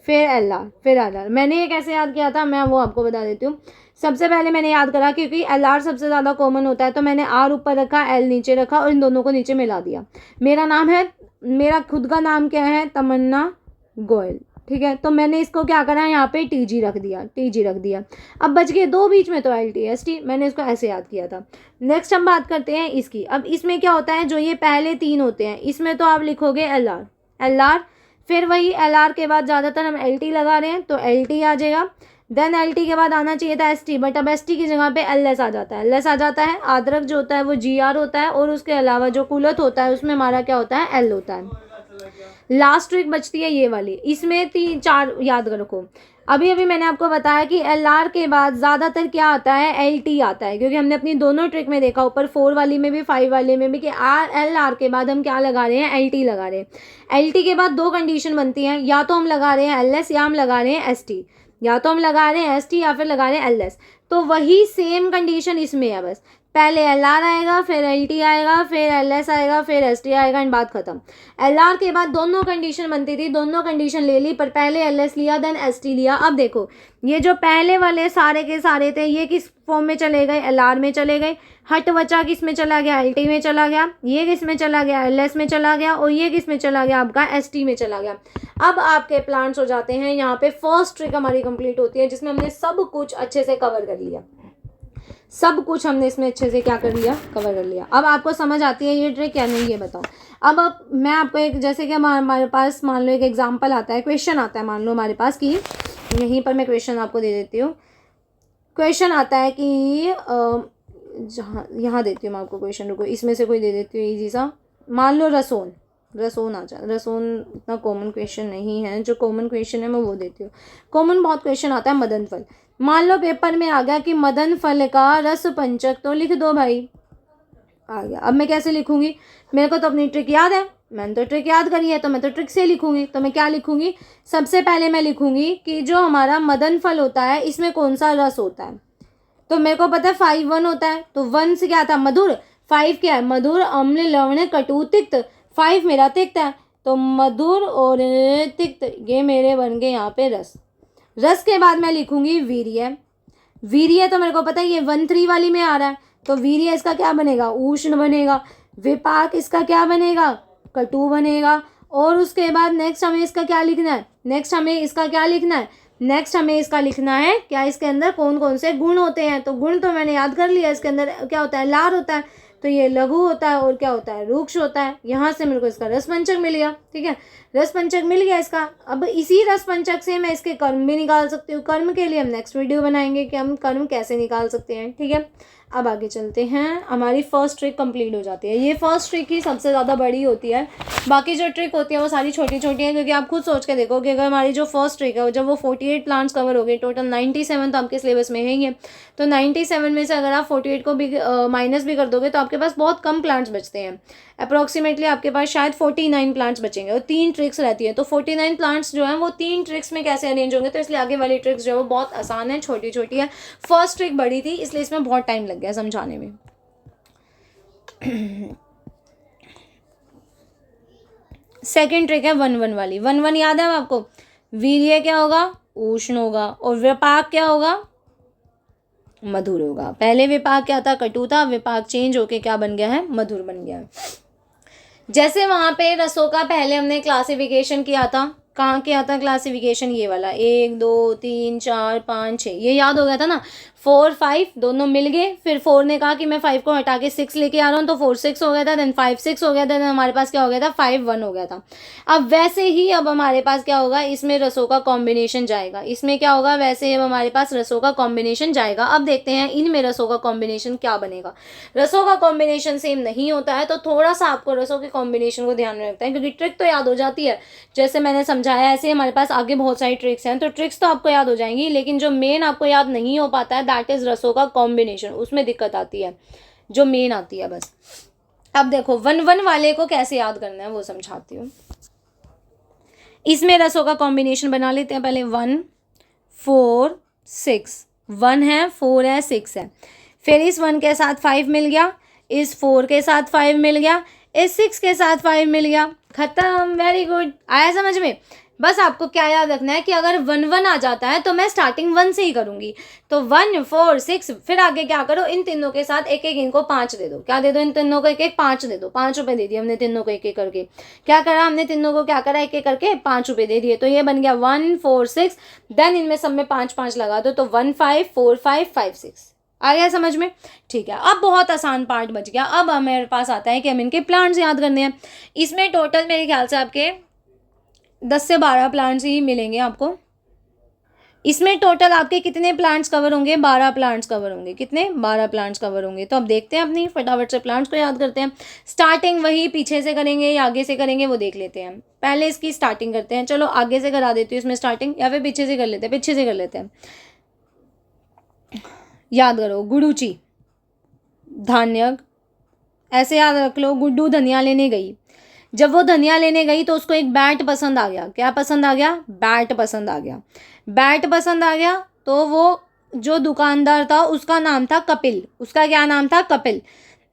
फिर एल आर, फिर एल आर। मैंने ये कैसे याद किया था मैं वो आपको बता देती हूँ। सबसे पहले मैंने याद करा क्योंकि एल आर सबसे ज़्यादा कॉमन होता है, तो मैंने आर ऊपर रखा, एल नीचे रखा और इन दोनों को नीचे मिला दिया। मेरा खुद का नाम क्या है, तमन्ना गोयल, ठीक है। तो मैंने इसको क्या करा, यहाँ पे टी जी रख दिया। अब बच गए दो बीच में, तो एल टी एस टी, मैंने इसको ऐसे याद किया था। नेक्स्ट हम बात करते हैं इसकी। अब इसमें क्या होता है, जो ये पहले तीन होते हैं इसमें तो आप लिखोगे एल आर, फिर वही एल आर के बाद ज़्यादातर हम एल टी लगा रहे हैं तो एल टी आ जाएगा। देन एल टी के बाद आना चाहिए था एस टी, बट अब एस टी की जगह पे एल एस आ जाता है। आद्रक जो होता है वो जी आर होता है और उसके अलावा जो कुलत होता है उसमें हमारा क्या होता है, एल होता है। लास्ट ट्रिक बचती है ये वाली, इसमें 3-4 याद रखो। अभी मैंने आपको बताया कि एल आर के बाद ज़्यादातर क्या आता है, एल टी आता है, क्योंकि हमने अपनी दोनों ट्रिक में देखा, ऊपर 4 वाली में भी 5 वाली में भी, कि एल आर के बाद हम क्या लगा रहे हैं, एल टी लगा रहे हैं। एल टी के बाद दो कंडीशन बनती हैं, या तो हम लगा रहे हैं एल एस या हम लगा रहे हैं एस टी, या तो हम लगा रहे हैं एस टी या फिर लगा रहे हैं एल एस। तो वही सेम कंडीशन इसमें है, बस पहले एल आर आएगा, फिर एल टी आएगा, फिर एल एस आएगा, फिर एस टी आएगा, एंड बात खत्म। एल आर के बाद दोनों कंडीशन बनती थी, दोनों कंडीशन ले ली, पर पहले एल एस लिया देन एस टी लिया। अब देखो ये जो पहले वाले सारे के सारे थे ये किस फॉर्म में चले गए, एल आर में चले गए। हट बचा किस में चला गया, एल टी में चला गया। ये किस में चला गया, एल एस में चला गया। और ये किस में चला गया, आपका एस टी में चला गया। अब आपके प्लांट्स हो जाते हैं, यहाँ पे फर्स्ट ट्रिक हमारी कंप्लीट होती है, जिसमें हमने सब कुछ अच्छे से कवर कर लिया। सब कुछ हमने इसमें अच्छे से क्या कर लिया, कवर कर लिया। अब आपको समझ आती है ये ट्रिक या नहीं, ये बताओ। अब मैं आपको एक, जैसे कि हमारे पास मान लो एक एग्जांपल आता है, क्वेश्चन आता है, मान लो हमारे पास कि यहीं पर मैं क्वेश्चन आपको दे देती हूँ। क्वेश्चन आता है कि जहाँ यहाँ देती हूँ मैं आपको क्वेश्चन, रुको इसमें से कोई दे देती हूँ ईजी सा। मान लो रसोन आ जाए। रसोन इतना कॉमन क्वेश्चन नहीं है, जो कॉमन क्वेश्चन है मैं वो देती हूँ। कॉमन बहुत क्वेश्चन आता है मदन फल। मान लो पेपर में आ गया कि मदन फल का रस पंचक, तो लिख दो भाई, आ गया। अब मैं कैसे लिखूंगी, मेरे को तो अपनी ट्रिक याद है, मैंने तो ट्रिक याद करी है, तो मैं तो ट्रिक से लिखूंगी। तो मैं क्या लिखूंगी, सबसे पहले मैं लिखूंगी कि जो हमारा मदन फल होता है इसमें कौन सा रस होता है। तो मेरे को पता है 5 होता है, तो 1 से क्या था, मधुर। 5 क्या है, मधुर, अम्ल, लवण, कटु, तिक्त। 5 मेरा तिक्त है, तो मधुर और तिक्त ये मेरे बन गए यहाँ पे रस। रस के बाद मैं लिखूंगी वीर्य, तो मेरे को पता है ये 1-3 वाली में आ रहा है, तो वीर्य इसका क्या बनेगा, उष्ण बनेगा। विपाक इसका क्या बनेगा, कटु बनेगा। और उसके बाद नेक्स्ट हमें इसका क्या लिखना है, नेक्स्ट हमें इसका लिखना है क्या, इसके अंदर कौन कौन से गुण होते हैं। तो गुण तो मैंने याद कर लिया, इसके अंदर क्या होता है, लार होता है, तो ये लघु होता है और क्या होता है, रूक्ष होता है। यहाँ से मेरे को इसका रसपंचक मिल गया, ठीक है, रसपंचक मिल गया इसका। अब इसी रसपंचक से मैं इसके कर्म भी निकाल सकती हूँ। कर्म के लिए हम नेक्स्ट वीडियो बनाएंगे कि हम कर्म कैसे निकाल सकते हैं, ठीक है। अब आगे चलते हैं, हमारी फर्स्ट ट्रिक कंप्लीट हो जाती है। ये फर्स्ट ट्रिक ही सबसे ज़्यादा बड़ी होती है, बाकी जो ट्रिक होती है वो सारी छोटी छोटी है, क्योंकि आप खुद सोच के देखो कि अगर हमारी जो फर्स्ट ट्रिक है जब वो 48 प्लांट्स कवर हो गए, टोटल 97 तो आपके सिलेबस में है ही है, तो 97 में से अगर आप 48 को भी माइनस भी कर दोगे तो आपके पास बहुत कम प्लांट्स बचते हैं। अप्रॉक्सीमेटली आपके पास शायद 49 प्लांट्स बचेंगे और 3 ट्रिक्स रहती है। तो 49 प्लांट्स जो हैं वो 3 ट्रिक्स में कैसे अरेंज होंगे, तो इसलिए आगे वाली ट्रिक्स जो है वो बहुत आसान है, छोटी छोटी है। फर्स्ट ट्रिक बड़ी थी इसलिए इसमें बहुत टाइम लग गया समझाने में। सेकेंड ट्रिक है 1-1 वाली। 1-1 याद है आपको, वीर्य क्या होगा, उष्ण होगा, और विपाक क्या होगा, मधुर होगा। पहले विपाक क्या था, कटु था, विपाक चेंज होके क्या बन गया है, मधुर बन गया है। जैसे वहां पे रसों का पहले हमने क्लासिफिकेशन किया था, कहाँ किया था क्लासिफिकेशन, ये वाला 1 2 3 4 5 6, ये याद हो गया था ना। 4 5 दोनों मिल गए, फिर 4 ने कहा कि मैं 5 को हटा के 6 लेके आ रहा हूँ, तो 4 6 हो गया था, देन 5 6 हो गया था, देन हमारे पास क्या हो गया था, 5 1 हो गया था। अब वैसे ही अब हमारे पास क्या होगा, इसमें रसों का कॉम्बिनेशन जाएगा। इसमें क्या होगा, वैसे ही अब हमारे पास रसों का कॉम्बिनेशन जाएगा। अब देखते हैं इनमें रसों का कॉम्बिनेशन क्या बनेगा। रसों का कॉम्बिनेशन सेम नहीं होता है, तो थोड़ा सा आपको रसों के कॉम्बिनेशन को ध्यान में रखना है, क्योंकि ट्रिक तो याद हो जाती है, जैसे मैंने समझा समझाया ऐसे हमारे पास आगे बहुत सारी ट्रिक्स हैं। तो ट्रिक्स तो आपको याद हो जाएंगी, लेकिन जो मेन आपको याद नहीं हो पाता है दैट इज़ रसों का कॉम्बिनेशन, उसमें दिक्कत आती है जो मेन आती है बस। अब देखो 1 1 वाले को कैसे याद करना है वो समझाती हूँ। इसमें रसों का कॉम्बिनेशन बना लेते हैं पहले। 1 4 6, 1 है 4 है 6 है, फिर इस 1 के साथ 5 मिल गया, इस 4 के साथ 5 मिल गया, इस 6 के साथ 5 मिल गया, खत्म। वेरी गुड, आया समझ में। बस आपको क्या याद रखना है कि अगर 1 1 आ जाता है तो मैं स्टार्टिंग 1 से ही करूंगी। तो 1 4 6, फिर आगे क्या करो, इन तीनों के साथ एक एक इनको 5 दे दो। क्या दे दो, इन तीनों को एक एक 5 दे दो। 5 रुपए दे दिए हमने तीनों को एक एक करके। क्या करा हमने तीनों को, क्या करा, एक एक करके 5 रुपए दे दिए। तो ये बन गया 1 4 6, देन इनमें सब में 5 5 लगा दो, तो 1 5 4 5 5 6। आ गया समझ में। ठीक है, अब बहुत आसान पार्ट बच गया। अब हमारे पास आता है कि हम इनके प्लांट्स याद करने हैं। इसमें टोटल मेरे ख्याल से आपके 10 से 12 प्लांट्स ही मिलेंगे आपको। इसमें टोटल आपके कितने प्लांट्स कवर होंगे, 12 प्लांट्स कवर होंगे। कितने, 12 प्लांट्स कवर होंगे। तो अब देखते हैं अपनी फटाफट से प्लांट्स को याद करते हैं। स्टार्टिंग वही पीछे से करेंगे या आगे से करेंगे वो देख लेते हैं। पहले इसकी स्टार्टिंग करते हैं। चलो आगे से करा देती हूँ इसमें स्टार्टिंग, या फिर पीछे से कर लेते हैं। पीछे से कर लेते हैं। याद करो, गुडूची धान्यक, ऐसे याद रख लो। गुड्डू धनिया लेने गई। जब वो धनिया लेने गई तो उसको एक बैट पसंद आ गया। क्या पसंद आ गया, बैट पसंद आ गया। बैट पसंद आ गया तो वो जो दुकानदार था उसका नाम था कपिल। उसका क्या नाम था, कपिल।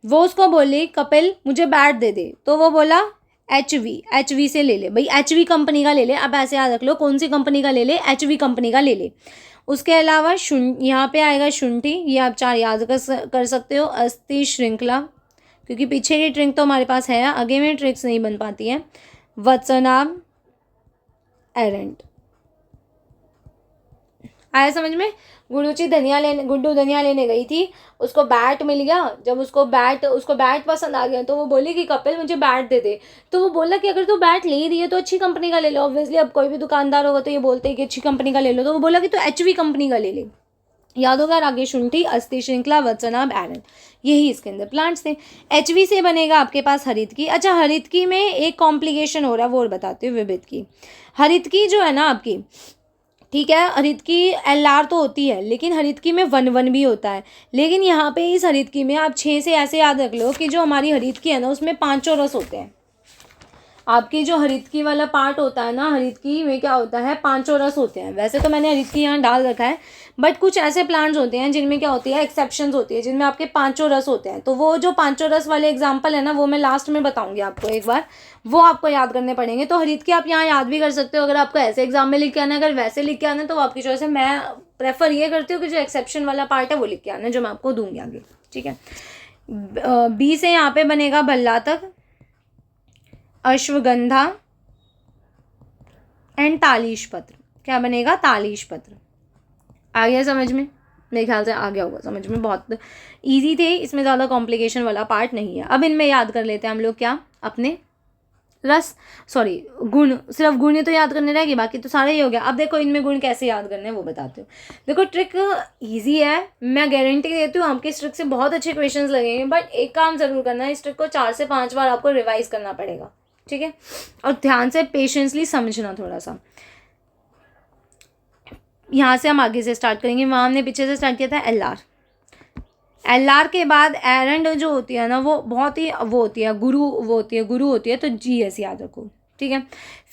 वो उसको बोली, कपिल मुझे बैट दे दे। तो वो बोला एच वी से ले ले भाई, एच वी कंपनी का ले ले। अब ऐसे याद रख लो, कौन सी कंपनी का ले ले, एच वी कंपनी का ले ले। उसके अलावा यहाँ पे आएगा शुंठी, ये आप 4 याद कर सकते हो। अस्थि श्रृंखला, क्योंकि पीछे की ट्रिक तो हमारे पास है, आगे में ट्रिक्स नहीं बन पाती हैं। वत्सनाभ, एरेंट। आया समझ में। गुड्डू धनिया लेने गई थी, उसको बैट मिल गया। जब उसको बैट पसंद आ गया तो वो बोली कि कपिल मुझे बैट दे दे। तो वो बोला कि अगर तू बैट ले रही है तो अच्छी कंपनी का ले लो। ऑब्वियसली अब कोई भी दुकानदार होगा तो ये बोलते हैं कि अच्छी कंपनी का ले लो। तो वो बोला कि तू एच वी कंपनी का ले ले। याद होगा, आगे शुंठी, अस्थि श्रृंखला, वत्सनाभ, एरन, यही इसके अंदर प्लांट्स थे। एच वी से बनेगा आपके पास हरितकी। अच्छा, हरितकी में एक कॉम्प्लिकेशन हो रहा है वो और बताती हूँ। विभिद की हरितकी जो है ना आपकी, ठीक है, हरितकी LR तो होती है, लेकिन हरितकी में 1 1 भी होता है। लेकिन यहाँ पे इस हरितकी में आप 6 से ऐसे याद रख लो कि जो हमारी हरितकी है ना उसमें 5 रस होते हैं। आपकी जो हरितकी वाला पार्ट होता है ना, हरितकी में क्या होता है, 5 रस होते हैं। वैसे तो मैंने हरितकी यहाँ डाल रखा है, बट कुछ ऐसे प्लांट्स होते हैं जिनमें क्या होती है, एक्सेप्शंस होती है, जिनमें आपके 5 रस होते हैं। तो वो जो 5 रस वाले एग्जाम्पल है ना, वो मैं लास्ट में बताऊंगी आपको एक बार, वो आपको याद करने पड़ेंगे। तो हरितकी आप यहाँ याद भी कर सकते हो अगर आपको ऐसे एग्जाम में लिख के आना है। अगर वैसे लिख के आना है तो आपकी चॉइस है। मैं प्रेफर ये करती हूँ कि जो एक्सेप्शन वाला पार्ट है वो लिख के आना है, जो मैं आपको दूंगी आगे। ठीक है, बी से यहाँ पे बनेगा भल्लातक, अश्वगंधा एंड तालीश पत्र। क्या बनेगा, तालीश पत्र। आ गया समझ में, मेरे ख्याल से आ गया होगा समझ में। बहुत इजी थे, इसमें ज़्यादा कॉम्प्लिकेशन वाला पार्ट नहीं है। अब इनमें याद कर लेते हैं हम लोग क्या, अपने गुण। सिर्फ गुण ही तो याद करने रहेगी, बाकी तो सारे ही हो गया। अब देखो इनमें गुण कैसे याद करने हैं वो बताते हो। देखो ट्रिक इजी है, मैं गारंटी देती हूँ आपके इस ट्रिक से बहुत अच्छे क्वेश्चंस लगेंगे। बट एक काम जरूर करना है, इस ट्रिक को 4 से 5 बार आपको रिवाइज करना पड़ेगा। ठीक है, और ध्यान से पेशेंसली समझना थोड़ा सा। यहाँ से हम आगे से स्टार्ट करेंगे। वहाँ हमने पीछे से स्टार्ट किया था LR के बाद एरंड जो होती है ना वो बहुत ही वो होती है, गुरु होती है। तो GS याद रखो। ठीक है,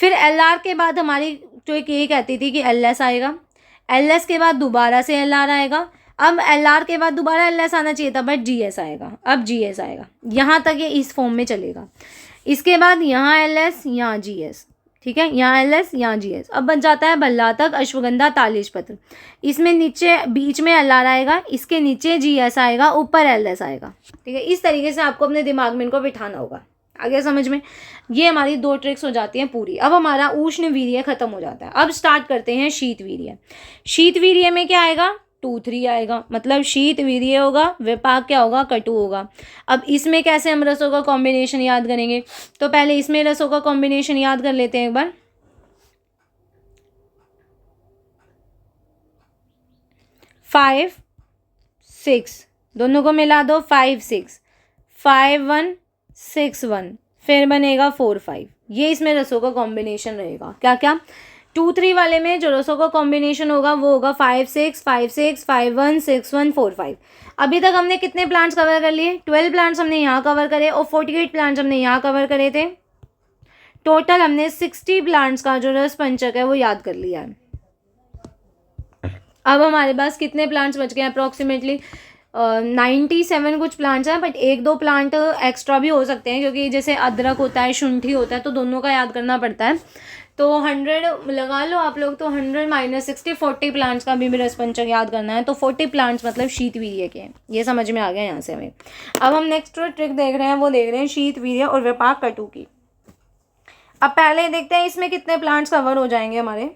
फिर LR के बाद हमारी जो एक ये कहती थी कि LS आएगा। LS के बाद दोबारा से LR आएगा। अब LR के बाद दोबारा LS आना चाहिए था, बट GS आएगा। अब GS आएगा, यहाँ तक ये इस फॉर्म में चलेगा। इसके बाद यहाँ LS, यहाँ GS। ठीक है, यहाँ LS, यहाँ GS। अब बन जाता है भल्लातक, अश्वगंधा, तालीश पत्र। इसमें नीचे बीच में LR आएगा, इसके नीचे GS आएगा, ऊपर LS आएगा। ठीक है, इस तरीके से आपको अपने दिमाग में इनको बिठाना होगा। आगे समझ में। ये हमारी 2 ट्रिक्स हो जाती हैं पूरी। अब हमारा उष्ण वीर्य खत्म हो जाता है। अब स्टार्ट करते हैं शीत वीर्य। शीत वीर्य में क्या आएगा, 2 3 आएगा, मतलब शीत वीर्य होगा, विपाक क्या होगा, कटु होगा। अब इसमें कैसे हम रसों का कॉम्बिनेशन याद करेंगे, तो पहले इसमें रसों का कॉम्बिनेशन याद कर लेते हैं एक बार। 5 6, दोनों को मिला दो, 5 6, 5 1 6 1, फिर बनेगा 4 5। ये इसमें रसों का कॉम्बिनेशन रहेगा। क्या क्या? 2-3 वाले में जो रसों का कॉम्बिनेशन होगा वो होगा 5-6, 5-6, 5-1, 6-1, 4-5। अभी तक हमने कितने प्लांट्स कवर कर लिए? 12 प्लांट्स हमने यहाँ कवर करे और 48 प्लांट्स हमने यहाँ कवर करे थे। टोटल हमने 60 प्लांट्स का जो रस पंचक है वो याद कर लिया है। अब हमारे पास कितने प्लांट्स बच गए? अप्रॉक्सीमेटली 97 कुछ प्लांट्स हैं, बट 1-2 प्लांट एक्स्ट्रा भी हो सकते हैं, क्योंकि जैसे अदरक होता है, शुंठी होता है, तो दोनों का याद करना पड़ता है। तो 100 लगा लो आप लोग, तो 100 - 60 40 प्लांट्स का भी रस पंचक याद करना है। तो 40 प्लांट्स मतलब शीतवीर्य के, ये समझ में आ गया यहाँ से हमें। अब हम नेक्स्ट ट्रिक देख रहे हैं, वो देख रहे हैं शीतवीर्य और विपाक कटु की। अब पहले देखते हैं इसमें कितने प्लांट्स कवर हो जाएंगे हमारे।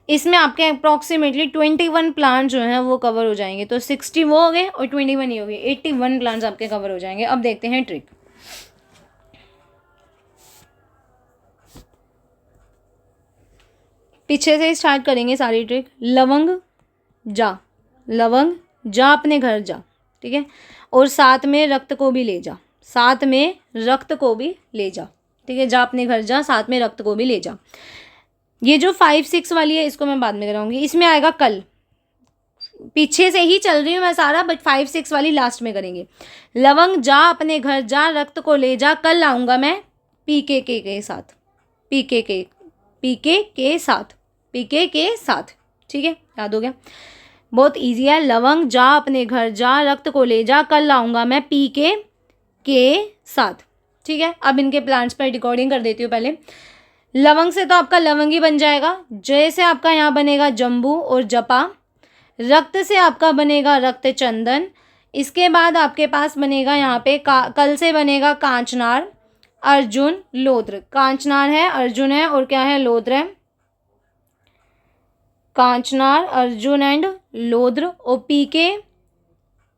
इसमें आपके अप्रॉक्सीमेटली 21 प्लांट जो हैं वो कवर हो जाएंगे। तो 60 वो हो गए और 21 ही हो गए, 81 प्लांट्स आपके कवर हो जाएंगे। अब देखते हैं ट्रिक। पीछे से स्टार्ट करेंगे सारी ट्रिक। लवंग जा, लवंग जा अपने घर जा, ठीक है, और साथ में रक्त को भी ले जा, साथ में रक्त को भी ले जा, ठीक है, जा अपने घर जा, साथ में रक्त को भी ले जा। ये जो 5-6 वाली है इसको मैं बाद में कराऊंगी। इसमें आएगा कल, पीछे से ही चल रही हूँ मैं सारा, बट 5-6 वाली लास्ट में करेंगे। लवंग जा अपने घर जा, रक्त को ले जा, कल आऊँगा मैं पीके के साथ, पीके के साथ, पीके के साथ, ठीक है, याद हो गया। बहुत इजी है। लवंग जा अपने घर जा, रक्त को ले जा, कल आऊँगा मैं पीके के साथ, ठीक है। अब इनके प्लांट्स पर रिकॉर्डिंग कर देती हूँ पहले। लवंग से तो आपका लवंगी बन जाएगा, जय से आपका यहाँ बनेगा जम्बू और जपा, रक्त से आपका बनेगा रक्त चंदन, इसके बाद आपके पास बनेगा यहाँ पे कल से बनेगा कांचनार, अर्जुन, लोद्र। कांचनार है, अर्जुन है और क्या है? लोद्र है। कांचनार, अर्जुन एंड लोद्र। और पीके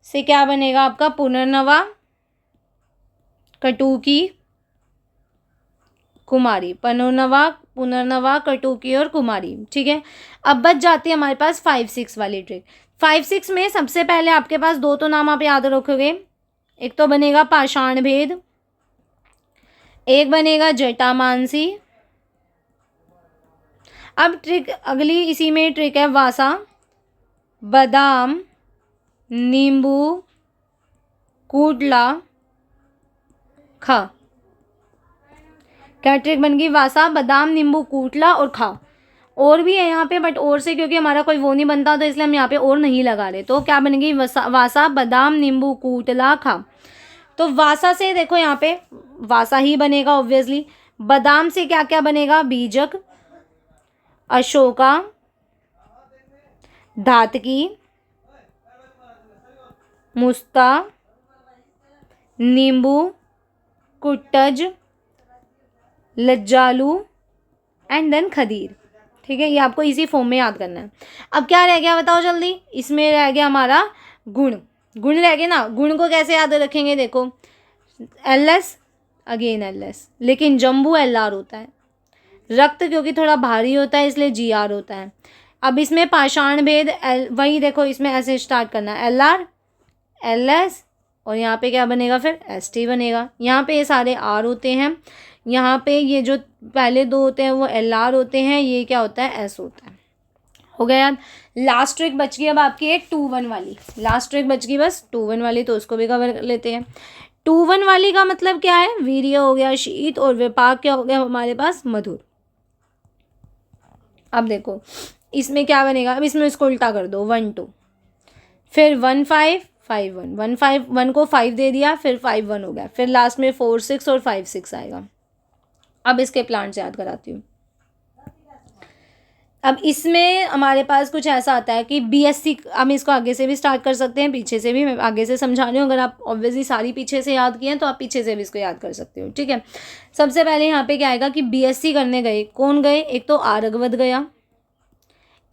से क्या बनेगा आपका? पुनर्नवा, कटुकी, कुमारी। पुनर्नवा, कटुकी और कुमारी, ठीक है। अब बच जाती है हमारे पास 5-6 वाली ट्रिक। 5-6 में सबसे पहले आपके पास 2 तो नाम आप याद रखोगे। एक तो बनेगा पाषाण भेद, एक बनेगा जटामांसी। अब ट्रिक अगली इसी में ट्रिक है वासा, बादाम, नींबू, कूटला, खा। क्या ट्रिक बन गई? वासा, बादाम, नींबू, कूटला और खा। और भी है यहाँ पे, बट और से क्योंकि हमारा कोई वो नहीं बनता तो इसलिए हम यहाँ पे और नहीं लगा रहे। तो क्या बनेगी? वासा, बादाम, नींबू, कूटला, खा। तो वासा से देखो यहाँ पे वासा ही बनेगा ऑब्वियसली। बादाम से क्या क्या बनेगा? बीजक, अशोका, धातकी, मुस्ता, नींबू, कुट्टज, लज्जालू एंड देन खदीर, ठीक है। ये आपको इसी फॉर्म में याद करना है। अब क्या रह गया बताओ जल्दी? इसमें रह गया हमारा गुण। गुण रह गए ना। गुण को कैसे याद रखेंगे? देखो LS अगेन LS, लेकिन जम्बू LR होता है। रक्त क्योंकि थोड़ा भारी होता है इसलिए GR होता है। अब इसमें पाषाण भेद वही देखो, इसमें ऐसे स्टार्ट करना है LR LS और यहाँ पे क्या बनेगा? फिर ST बनेगा। यहाँ पे ये सारे R होते हैं, यहाँ पे ये जो पहले 2 होते हैं वो LR होते हैं, ये क्या होता है? S होता है। हो गया याद। लास्ट ट्रिक बच गई अब आपकी एक 2-1 वाली। लास्ट ट्रिक बच गई बस 2-1 वाली, तो उसको भी कवर कर लेते हैं। 2-1 वाली का मतलब क्या है? वीर्य हो गया शीत और विपाक क्या हो गया हमारे पास? मधुर। अब देखो इसमें क्या बनेगा? अब इसमें इसको उल्टा कर दो, 1-2, फिर 1-5 5-1, 1-5 1 को 5 दे दिया, फिर 5-1 हो गया, फिर लास्ट में 4-6 और 5-6 आएगा। अब इसके प्लांट्स याद कराती हूँ। अब इसमें हमारे पास कुछ ऐसा आता है कि BSc, हम इसको आगे से भी स्टार्ट कर सकते हैं, पीछे से भी। मैं आगे से समझा रही हूँ, अगर आप ऑब्वियसली सारी पीछे से याद किए हैं तो आप पीछे से भी इसको याद कर सकते हो, ठीक है। सबसे पहले यहाँ पे क्या आएगा कि BSc करने गए, कौन गए? एक तो आरगवत गया,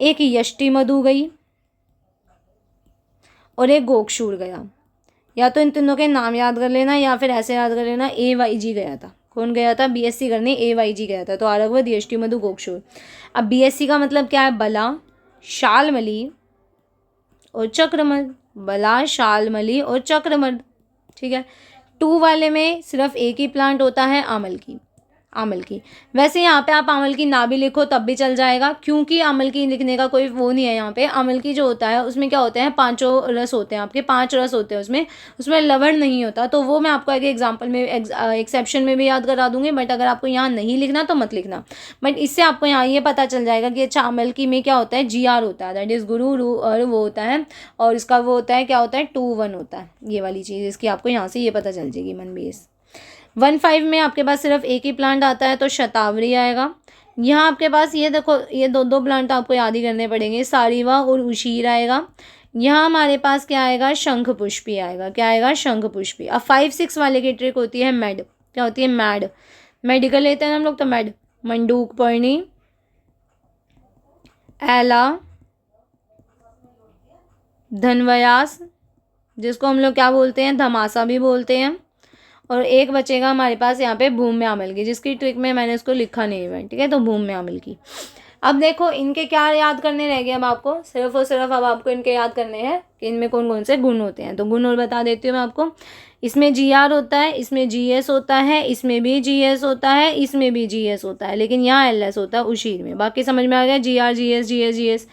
एक यष्टि मधु गई और एक गोक्षूर गया। या तो इन तीनों के नाम याद कर लेना या फिर ऐसे याद कर लेना, AYG गया था। कौन गया था? BSc करने AYG गया था। तो आरगवत, यष्टि मधु, गोक्षूर। अब BSc का मतलब क्या है? बला, शालमली और चक्रमर्द। बला, शालमली और चक्रमर्द। ठीक है। 2 वाले में सिर्फ एक ही प्लांट होता है, आमल की। वैसे यहाँ पे आप आमल की ना भी लिखो तब भी चल जाएगा, क्योंकि आमल की लिखने का कोई वो नहीं है यहाँ पे। आमल की जो होता है उसमें क्या होते हैं, 5 रस होते हैं, आपके 5 रस होते हैं उसमें लवण नहीं होता। तो वो मैं आपको आगे एग्जाम्पल में एक्सेप्शन में भी याद करा दूंगी, बट अगर आपको यहाँ नहीं लिखना तो मत लिखना। बट इससे आपको यहाँ ये पता चल जाएगा कि अच्छा आमल की में क्या होता है, GR होता है, दैट इज़ गुरु रू और वो होता है, और इसका वो होता है क्या होता है, 2 1 होता है। ये वाली चीज़ इसकी आपको यहाँ से ये पता चल जाएगी मन बेस। 1 5 में आपके पास सिर्फ एक ही प्लांट आता है तो शतावरी आएगा। यहाँ आपके पास ये देखो, ये दो प्लांट आपको याद ही करने पड़ेंगे, सारीवा और उशीर आएगा। यहाँ हमारे पास क्या आएगा, शंख पुष्पी आएगा। क्या आएगा, शंख पुष्पी। अब 5 6 वाले की ट्रिक होती है मैड। क्या होती है, मैड। मेडिकल लेते हैं हम लोग तो मैड, मंडूक पर्णी, एला, धनवयास, जिसको हम लोग क्या बोलते हैं, धमासा भी बोलते हैं। और एक बचेगा हमारे पास यहाँ पे भूम्य अमल की, जिसकी ट्रिक में मैंने इसको लिखा नहीं है, ठीक है। तो भूम्य अमल की। अब देखो इनके क्या याद करने रह गए, अब आपको सिर्फ और सिर्फ अब आपको इनके याद करने हैं कि इनमें कौन कौन से गुण होते हैं। तो गुण और बता देती हूँ मैं आपको। इसमें GR होता है, इसमें GS होता है, इसमें भी GS होता है, इसमें भी GS होता है, लेकिन यहाँ LS होता है उशीर में। बाकी समझ में आ गया, GR GS GS GS।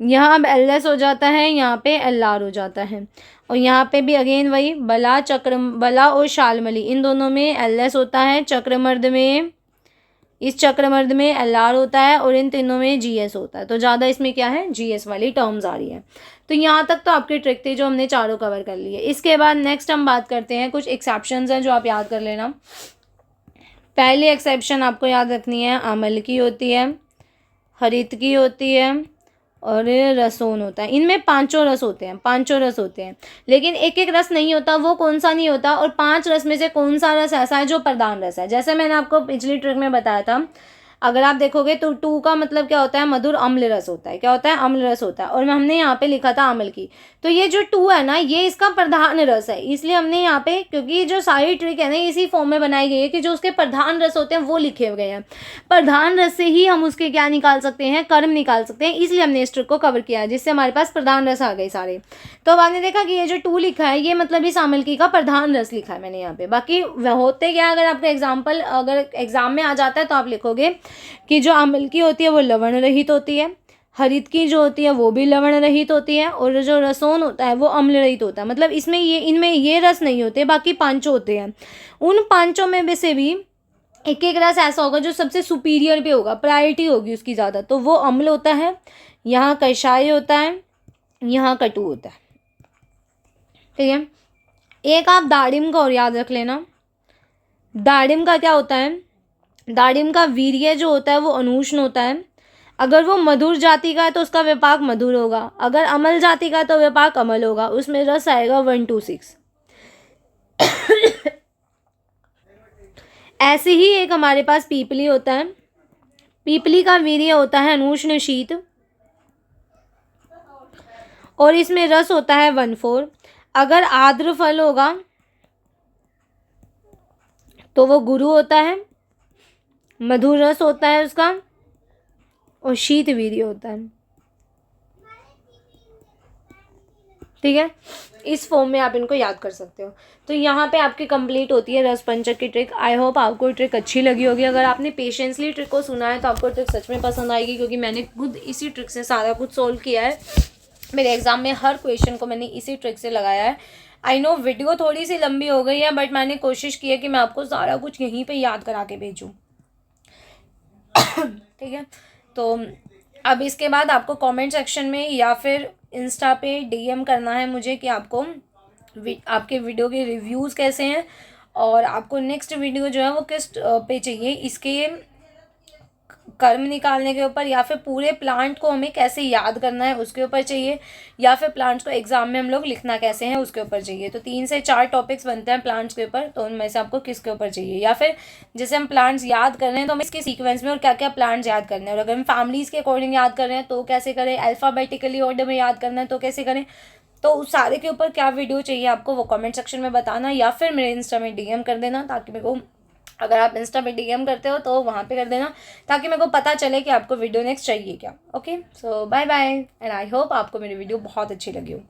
यहाँ अब LS हो जाता है, यहाँ पे LR हो जाता है। और यहाँ पे भी अगेन वही बला और शालमली, इन दोनों में LS होता है। चक्रमर्द में, इस चक्रमर्द में LR होता है, और इन तीनों में GS होता है। तो ज़्यादा इसमें क्या है, GS वाली टर्म्स आ रही है। तो यहाँ तक तो आपकी ट्रिक थी जो हमने चारों कवर कर ली है। इसके बाद नेक्स्ट हम बात करते हैं, कुछ एक्सेप्शंस हैं जो आप याद कर लेना। पहली एक्सेप्शन आपको याद रखनी है, आमल की होती है, हरित की होती है, और रसोन होता है। इनमें 5 रस होते हैं, 5 रस होते हैं, लेकिन एक एक रस नहीं होता। वो कौन सा नहीं होता, और 5 रस में से कौन सा रस ऐसा है जो प्रधान रस है। जैसे मैंने आपको पिछली ट्रिक में बताया था, अगर आप देखोगे तो 2 का मतलब क्या होता है, मधुर अम्ल रस होता है। क्या होता है, अम्ल रस होता है। और हमने यहाँ पे लिखा था आमल की, तो ये जो 2 है ना, ये इसका प्रधान रस है। इसलिए हमने यहाँ पे, क्योंकि जो सारी ट्रिक है ना इसी फॉर्म में बनाई गई है कि जो उसके प्रधान रस होते हैं वो लिखे गए हैं। प्रधान रस से ही हम उसके क्या निकाल सकते हैं, कर्म निकाल सकते हैं। इसलिए हमने इस ट्रिक को कवर किया है, जिससे हमारे पास प्रधान रस आ गए सारे। तो अब आपने देखा कि ये जो 2 लिखा है, ये मतलब इस आमल की का प्रधान रस लिखा है मैंने यहाँ पे। बाकी होते क्या, अगर आपका एग्जाम्पल अगर एग्जाम में आ जाता है तो आप लिखोगे कि जो आमल की होती है वो लवण रहित होती है, हरित की जो होती है वो भी लवण रहित होती है, और जो रसोन होता है वो अम्ल रहित होता है। मतलब इसमें ये, इनमें ये रस नहीं होते, बाकी 5 होते हैं। उन 5 में से भी एक एक रस ऐसा होगा जो सबसे सुपीरियर पे होगा, प्रायोरिटी होगी उसकी ज़्यादा, तो वो अम्ल होता है। यहाँ कषाय होता है, यहाँ कटु होता है, ठीक है। एक आप दाड़िम का और याद रख लेना। दाड़िम का क्या होता है, दाड़िम का वीर्य जो होता है वो अनुष्ण होता है। अगर वो मधुर जाति का है तो उसका विपाक मधुर होगा, अगर अमल जाति का है तो विपाक अमल होगा। उसमें रस आएगा 1 2 6। ऐसे ही एक हमारे पास पीपली होता है। पीपली का वीर्य होता है अनुष्ण शीत, और इसमें रस होता है 1 4। अगर आर्द्र फल होगा तो वो गुरु होता है, मधुर रस होता है उसका, और शीत वीर्य होता है, ठीक है। इस फॉर्म में आप इनको याद कर सकते हो। तो यहाँ पे आपकी कंप्लीट होती है रस पंचक की ट्रिक। आई होप आपको ट्रिक अच्छी लगी होगी। अगर आपने पेशेंसली ट्रिक को सुना है तो आपको ट्रिक सच में पसंद आएगी, क्योंकि मैंने खुद इसी ट्रिक से सारा कुछ सोल्व किया है। मेरे एग्जाम में हर क्वेश्चन को मैंने इसी ट्रिक से लगाया है। आई नो वीडियो थोड़ी सी लंबी हो गई है, बट मैंने कोशिश की है कि मैं आपको सारा कुछ यहीं पे याद करा के भेजूँ, ठीक है। तो अब इसके बाद आपको कमेंट सेक्शन में या फिर इंस्टा पे DM करना है मुझे कि आपको आपके वीडियो के रिव्यूज़ कैसे हैं, और आपको नेक्स्ट वीडियो जो है वो किस पे चाहिए, इसके कर्म निकालने के ऊपर, या फिर पूरे प्लांट को हमें कैसे याद करना है उसके ऊपर चाहिए, या फिर प्लांट्स को एग्जाम में हम लोग लिखना कैसे हैं उसके ऊपर चाहिए। तो 3 से 4 टॉपिक्स बनते हैं प्लांट्स के ऊपर, तो उनमें से आपको किसके ऊपर चाहिए, या फिर जैसे हम प्लांट्स याद कर रहे हैं तो हमें इसके सीक्वेंस में और क्या क्या प्लांट्स याद करने हैं, और अगर हम फैमिलीज़ के अकॉर्डिंग याद कर रहे हैं तो कैसे करें, अल्फ़ाबेटिकली ऑर्डर में याद करना है तो कैसे करें। तो उस सारे के ऊपर क्या वीडियो चाहिए आपको वो कमेंट सेक्शन में बताना, या फिर मेरे इंस्टा में DM कर देना, ताकि मेरे को, अगर आप इंस्टा पे DM करते हो तो वहाँ पे कर देना, ताकि मेरे को पता चले कि आपको वीडियो नेक्स्ट चाहिए क्या। Okay, so bye bye, and I hope आपको मेरी वीडियो बहुत अच्छी लगी हो।